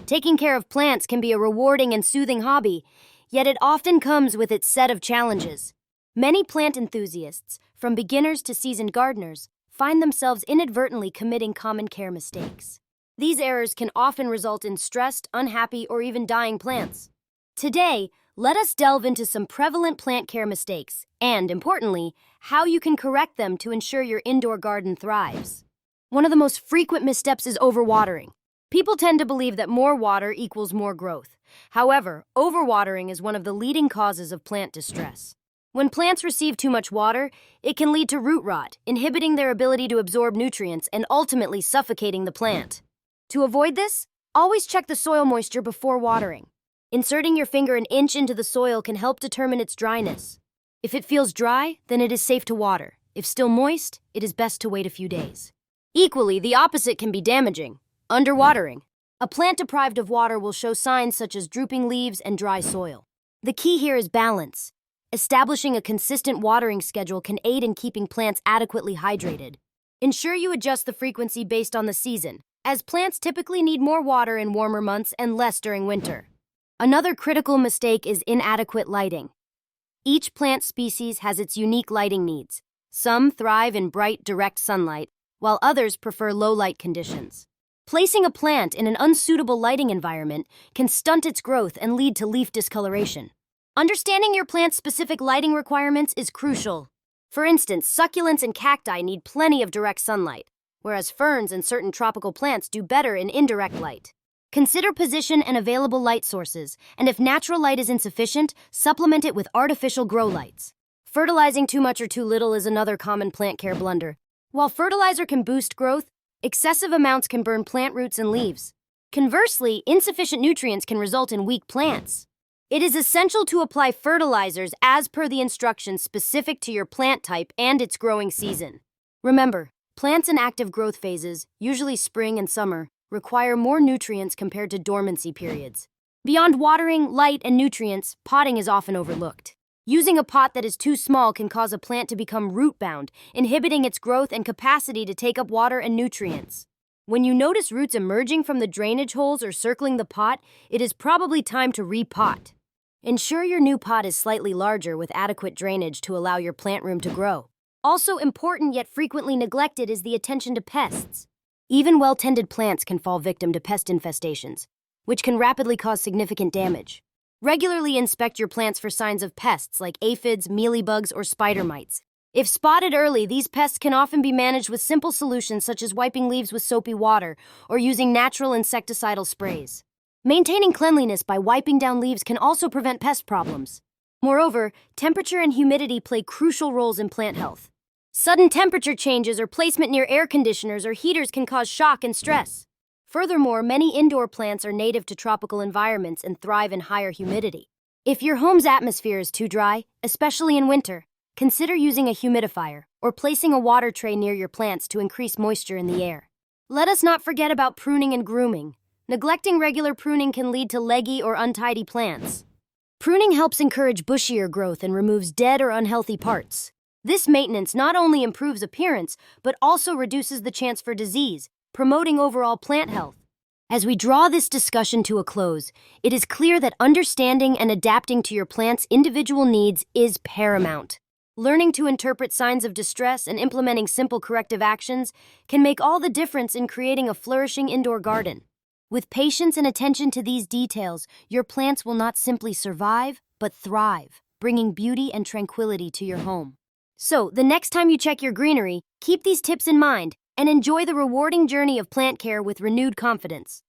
Taking care of plants can be a rewarding and soothing hobby, yet it often comes with its set of challenges. Many plant enthusiasts, from beginners to seasoned gardeners, find themselves inadvertently committing common care mistakes. These errors can often result in stressed, unhappy, or even dying plants. Today, let us delve into some prevalent plant care mistakes and, importantly, how you can correct them to ensure your indoor garden thrives. One of the most frequent missteps is overwatering. People tend to believe that more water equals more growth. However, overwatering is one of the leading causes of plant distress. When plants receive too much water, it can lead to root rot, inhibiting their ability to absorb nutrients and ultimately suffocating the plant. To avoid this, always check the soil moisture before watering. Inserting your finger an inch into the soil can help determine its dryness. If it feels dry, then it is safe to water. If still moist, it is best to wait a few days. Equally, the opposite can be damaging. Underwatering. A plant deprived of water will show signs such as drooping leaves and dry soil. The key here is balance. Establishing a consistent watering schedule can aid in keeping plants adequately hydrated. Ensure you adjust the frequency based on the season, as plants typically need more water in warmer months and less during winter. Another critical mistake is inadequate lighting. Each plant species has its unique lighting needs. Some thrive in bright, direct sunlight, while others prefer low light conditions. Placing a plant in an unsuitable lighting environment can stunt its growth and lead to leaf discoloration. Understanding your plant's specific lighting requirements is crucial. For instance, succulents and cacti need plenty of direct sunlight, whereas ferns and certain tropical plants do better in indirect light. Consider position and available light sources, and if natural light is insufficient, supplement it with artificial grow lights. Fertilizing too much or too little is another common plant care blunder. While fertilizer can boost growth, excessive amounts can burn plant roots and leaves. Conversely, insufficient nutrients can result in weak plants. It is essential to apply fertilizers as per the instructions specific to your plant type and its growing season. Remember, plants in active growth phases, usually spring and summer, require more nutrients compared to dormancy periods. Beyond watering, light, and nutrients, potting is often overlooked. Using a pot that is too small can cause a plant to become root-bound, inhibiting its growth and capacity to take up water and nutrients. When you notice roots emerging from the drainage holes or circling the pot, it is probably time to repot. Ensure your new pot is slightly larger with adequate drainage to allow your plant room to grow. Also important yet frequently neglected is the attention to pests. Even well-tended plants can fall victim to pest infestations, which can rapidly cause significant damage. Regularly inspect your plants for signs of pests like aphids, mealybugs, or spider mites. If spotted early, these pests can often be managed with simple solutions such as wiping leaves with soapy water or using natural insecticidal sprays. Maintaining cleanliness by wiping down leaves can also prevent pest problems. Moreover, temperature and humidity play crucial roles in plant health. Sudden temperature changes or placement near air conditioners or heaters can cause shock and stress. Furthermore, many indoor plants are native to tropical environments and thrive in higher humidity. If your home's atmosphere is too dry, especially in winter, consider using a humidifier or placing a water tray near your plants to increase moisture in the air. Let us not forget about pruning and grooming. Neglecting regular pruning can lead to leggy or untidy plants. Pruning helps encourage bushier growth and removes dead or unhealthy parts. This maintenance not only improves appearance, but also reduces the chance for disease, promoting overall plant health. As we draw this discussion to a close, it is clear that understanding and adapting to your plant's individual needs is paramount. Learning to interpret signs of distress and implementing simple corrective actions can make all the difference in creating a flourishing indoor garden. With patience and attention to these details, your plants will not simply survive, but thrive, bringing beauty and tranquility to your home. So, the next time you check your greenery, keep these tips in mind and enjoy the rewarding journey of plant care with renewed confidence.